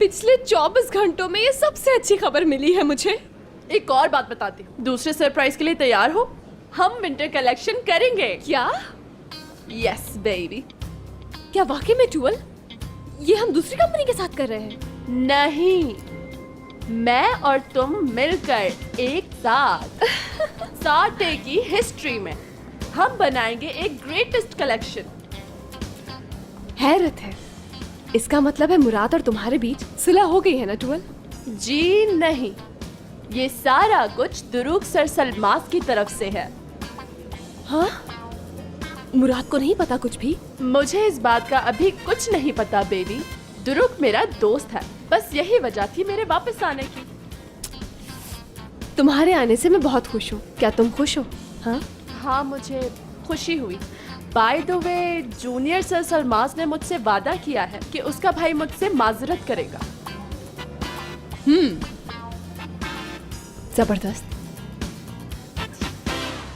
पिछले 24 घंटों में ये सबसे अच्छी खबर मिली है मुझे। एक और बात बताती हूँ, दूसरे सरप्राइज के लिए तैयार हो? हम विंटर कलेक्शन करेंगे। क्या? Yes baby. क्या वाकई में ट्वेल? ये हम दूसरी कंपनी के साथ कर रहे हैं? नहीं, मैं और तुम मिलकर एक साथ 60 डे की हिस्ट्री में हम बनाएंगे एक ग्रेटेस्ट कलेक्शन। हैरत है, इसका मतलब है मुराद और तुम्हारे बीच सुलह हो गई है ना ट्वेल? जी नहीं, ये सारा कुछ दुरूक सर सलमास की तरफ से है। हाँ? मुराद को नहीं पता कुछ भी? मुझे इस बात का अभी कुछ नहीं पता बेबी। दुरूक मेरा दोस्त है, बस यही वजह थी मेरे वापस आने की। तुम्हारे आने से मैं बहुत खुश हूँ। क्या तुम खुश हो? हाँ? हाँ, मुझे खुशी हुई। By the way, junior sir सलमास ने मुझसे वादा किया है कि उसका भाई मुझसे माजरत करेगा। जबरदस्त।